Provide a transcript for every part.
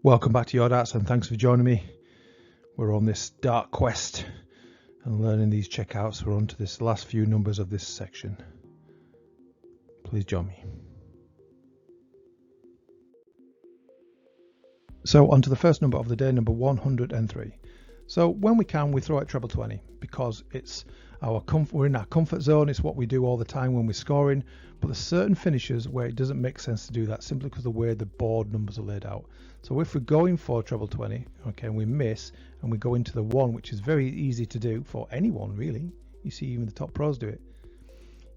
Welcome back to Your Darts and thanks for joining me. We're on this dart quest and learning these checkouts. We're on to this last few numbers of this section. Please join me. So on to the first number of the day, number 103. So when we can, we throw out treble 20 because it's our we're in our comfort zone. It's what we do all the time when we're scoring. But there's certain finishes where it doesn't make sense to do that simply because of the way the board numbers are laid out. So if we're going for treble 20, okay, and we miss and we go into the 1, which is very easy to do for anyone really. You see even the top pros do it.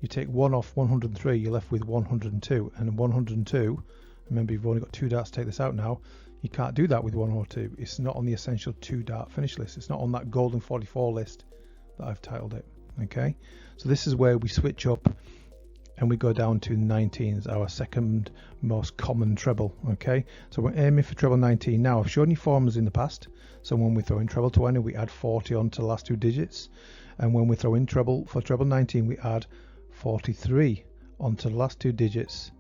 You take 1 off 103, you're left with 102. And 102, remember you've only got 2 darts to take this out now. You can't do that with 102. It's not on the essential 2 dart finish list. It's not on that golden 44 list that I've titled it. Okay, so this is where we switch up and we go down to 19s, our second most common treble. Okay, so we're aiming for treble 19 now. I've shown you formulas in the past. So when we throw in treble 20, we add 40 onto the last 2 digits, and when we throw in treble 19, we add 43 onto the last 2 digits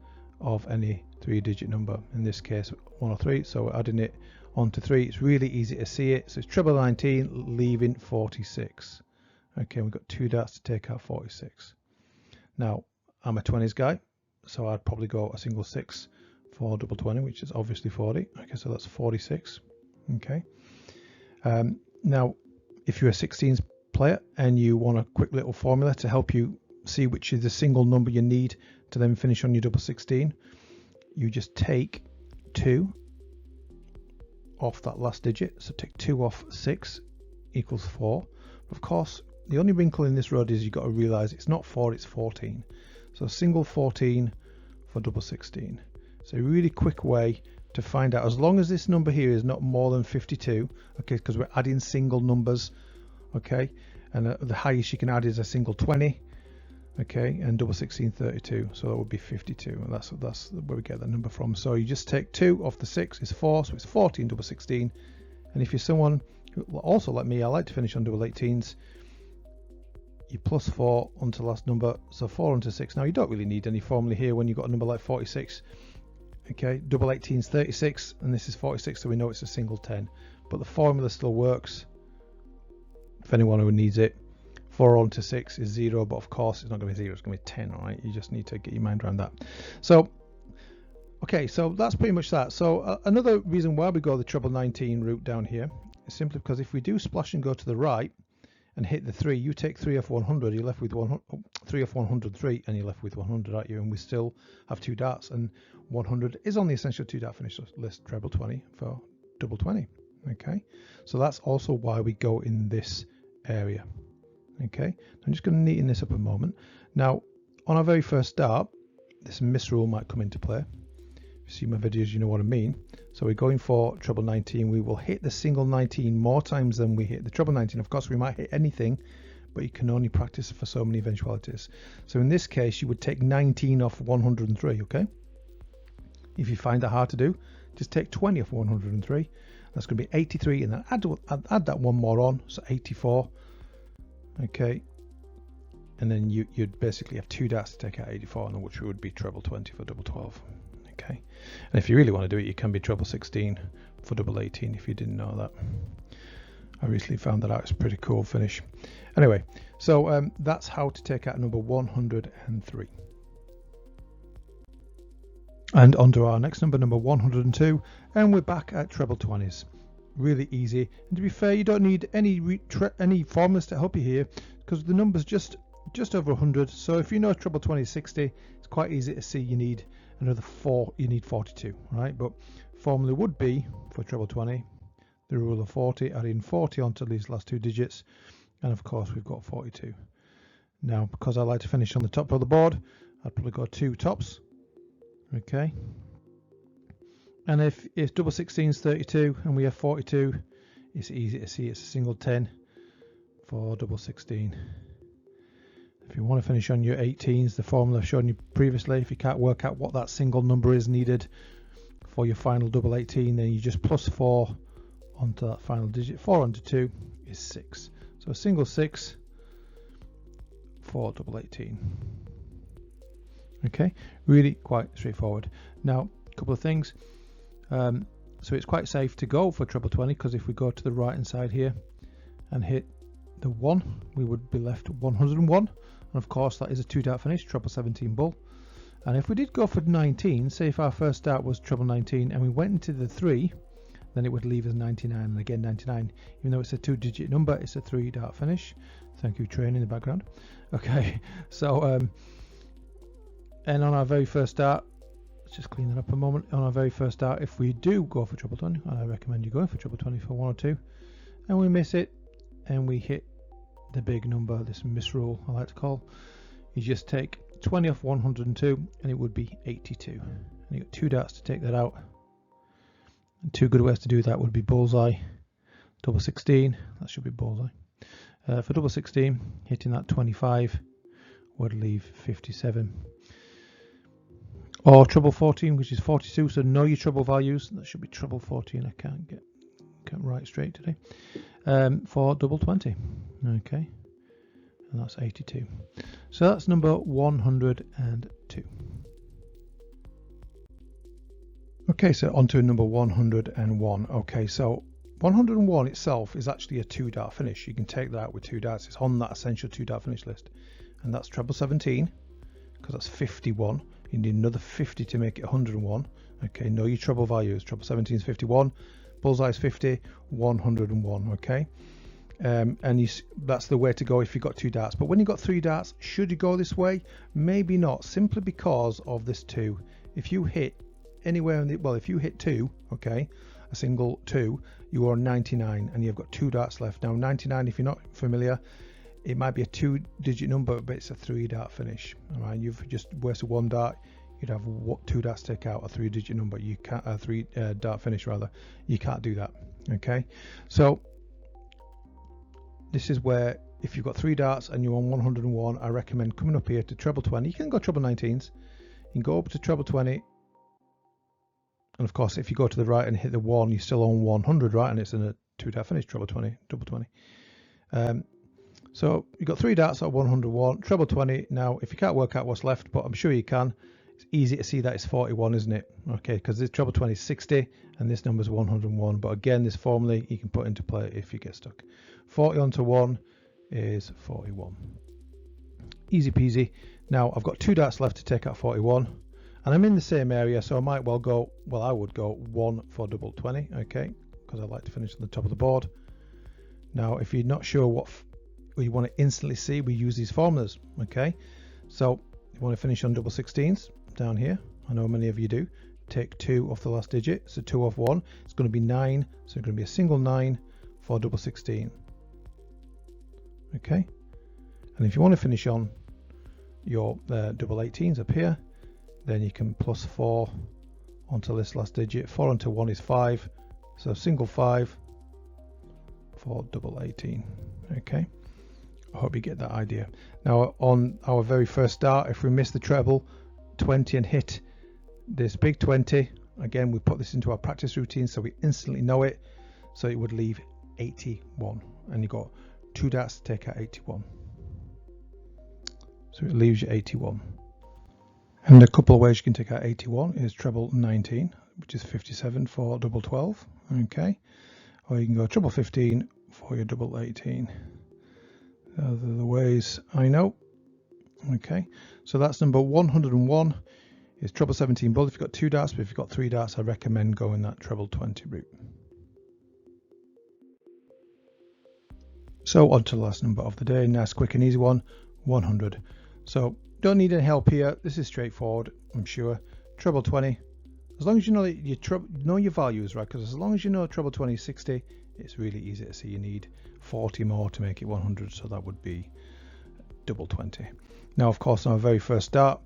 of any 3-digit number. In this case 103, so we're adding it onto 3. It's really easy to see it. So it's treble 19 leaving 46. Okay, we've got 2 darts to take out 46. Now I'm a 20s guy, so I'd probably go a single 6 for double 20, which is obviously 40. Okay, so that's 46. Okay, now if you're a 16s player and you want a quick little formula to help you see which is the single number you need to then finish on your double 16, you just take 2 off that last digit. So take 2 off 6 equals 4. Of course, the only wrinkle in this road is you've got to realize it's not 4, it's 14. So single 14 for double 16. So a really quick way to find out, as long as this number here is not more than 52, okay, because we're adding single numbers, okay, and the highest you can add is a single 20. Okay, and double 16 32, so that would be 52, and that's where we get that number from. So you just take 2 off the 6 is 4, so it's 14 double 16. And if you're someone who also like me, I like to finish on double 18s, you plus 4 onto the last number, so 4 onto 6. Now you don't really need any formula here when you've got a number like 46. Okay, double 18s 36, and this is 46, so we know it's a single 10, but the formula still works if anyone who needs it. 4 onto 6 is 0, but of course it's not going to be 0, it's going to be 10, all right? You just need to get your mind around that. So, okay, so that's pretty much that. So another reason why we go the treble 19 route down here is simply because if we do splash and go to the right and hit the 3, you take 3 off 100, you're left with 3 off 103, and you're left with 100, aren't you? And we still have 2 darts, and 100 is on the essential 2 dart finish list, treble 20 for double 20. Okay, so that's also why we go in this area. Okay, I'm just going to neaten this up a moment. Now, on our very first dart, this misrule might come into play. If you see my videos, you know what I mean. So we're going for treble 19. We will hit the single 19 more times than we hit the treble 19. Of course, we might hit anything, but you can only practice for so many eventualities. So in this case, you would take 19 off 103, okay? If you find that hard to do, just take 20 off 103. That's going to be 83, and then add that one more on, so 84. Okay, and then you'd basically have 2 darts to take out 84, and which would be treble 20 for double 12. Okay, and if you really want to do it, you can be treble 16 for double 18 if you didn't know that. I recently found that out. It's a pretty cool finish. Anyway, so that's how to take out number 103. And on to our next number, number 102, and we're back at treble 20s. Really easy, and to be fair, you don't need any formulas to help you here because the number's just over 100. So if you know treble 20 is 60, it's quite easy to see you need another 4. You need 42, right? But formula would be for treble 20 the rule of 40, adding 40 onto these last 2 digits, and of course we've got 42. Now, because I like to finish on the top of the board, I'd probably go 2 tops. Okay. And if double 16 is 32 and we have 42, it's easy to see it's a single 10 for double 16. If you want to finish on your 18s, the formula I've shown you previously, if you can't work out what that single number is needed for your final double 18, then you just plus 4 onto that final digit. 4 onto 2 is 6. So a single 6 for double 18. Okay, really quite straightforward. Now, a couple of things. So it's quite safe to go for treble 20, because if we go to the right hand side here and hit the 1, we would be left 101. And of course that is a 2 dart finish, treble 17 bull. And if we did go for 19, say if our first start was treble 19 and we went into the 3, then it would leave us 99, and again 99. Even though it's a 2-digit number, it's a 3 dart finish. Thank you, train in the background. Okay, so and on our very first start, let's just clean that up a moment. On our very first start, if we do go for treble 20, and I recommend you going for treble 20 for 1 or 2, and we miss it, and we hit the big number, this misroll I like to call, you just take 20 off 102 and it would be 82. And you got 2 darts to take that out. And 2 good ways to do that would be bullseye, double 16, that should be bullseye. For double 16, hitting that 25 would leave 57. Or treble 14, which is 42, so know your treble values. That should be treble 14, I can't write straight today. For double 20, okay, and that's 82. So that's number 102. Okay, so on to number 101. Okay, so 101 itself is actually a 2 dart finish. You can take that out with 2 darts. It's on that essential 2 dart finish list, and that's treble 17, because that's 51. You need another 50 to make it 101. Okay, know your treble values. Treble 17 is 51. Bullseye is 50, 101, okay? And that's the way to go if you've got 2 darts. But when you've got 3 darts, should you go this way? Maybe not, simply because of this 2. If you hit anywhere in the, well, if you hit 2, okay, a single 2, you are 99 and you've got 2 darts left. Now 99, if you're not familiar, it might be a 2-digit number, but it's a 3 dart finish. All right, you've just wasted 1 dart. You'd have 2 darts take out a 3-digit number. You can't, a 3 dart finish rather. You can't do that. Okay, so this is where if you've got 3 darts and you're on 101, I recommend coming up here to treble 20. You can go treble 19s. You can go up to treble 20. And of course, if you go to the right and hit the 1, you're still on 100, right? And it's in a 2 dart finish, treble 20, double 20. So you've got 3 darts at 101, treble 20. Now, if you can't work out what's left, but I'm sure you can, it's easy to see that it's 41, isn't it? Okay, because this treble 20 is 60 and this number is 101. But again, this formula you can put into play if you get stuck. 40 onto 1 is 41. Easy peasy. Now, I've got 2 darts left to take out 41. And I'm in the same area, so I might well go, well, I would go 1 for double 20, okay? Because I like to finish on the top of the board. Now, if you're not sure what you want to instantly see, we use these formulas, okay? So you want to finish on double 16s down here. I know many of you do. Take 2 off the last digit, so 2 off 1. It's going to be 9, so it's going to be a single 9 for double 16. Okay? And if you want to finish on your double 18s up here, then you can plus 4 onto this last digit. 4 onto 1 is 5, so single 5 for double 18. Okay, I hope you get that idea. Now on our very first start, if we miss the treble 20 and hit this big 20, again we put this into our practice routine so we instantly know it, so it would leave 81, and you got 2 darts to take out 81, so it leaves you 81. And a couple of ways you can take out 81 is treble 19, which is 57 for double 12, okay, or you can go treble 15 for your double 18. Those are the ways I know. Okay, so that's number 101 is treble 17 bull if you've got 2 darts, but if you've got 3 darts, I recommend going that treble 20 route. So on to the last number of the day, nice quick and easy one, 100. So don't need any help here, this is straightforward, I'm sure. Treble 20, as long as you know your values, right? Because as long as you know treble 20 is 60, it's really easy to see. You need 40 more to make it 100, so that would be double 20. Now, of course, on our very first start,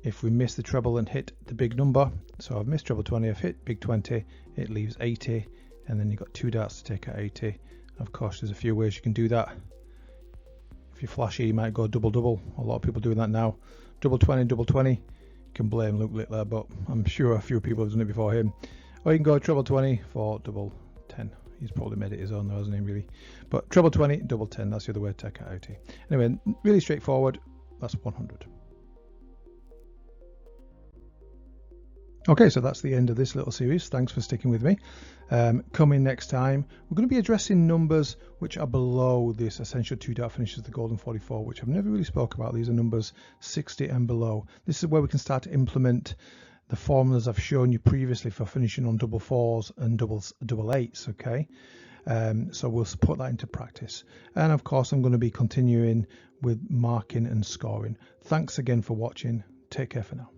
if we miss the treble and hit the big number, so I've missed treble 20, I've hit big 20, it leaves 80, and then you've got 2 darts to take out 80. Of course, there's a few ways you can do that. If you're flashy, you might go double. A lot of people doing that now. Double 20, double 20. You can blame Luke Littler, but I'm sure a few people have done it before him. Or you can go treble 20 for double 10. He's probably made it his own though, hasn't he, really? But treble 20, double 10, that's the other way to take out 80. Anyway, really straightforward. That's 100. Okay, so that's the end of this little series. Thanks for sticking with me. Coming next time, we're going to be addressing numbers which are below this essential 2-dart finishes, the Golden 44, which I've never really spoke about. These are numbers 60 and below. This is where we can start to implement the formulas I've shown you previously for finishing on double 4s and double 8s, okay? So we'll put that into practice. And of course, I'm going to be continuing with marking and scoring. Thanks again for watching. Take care for now.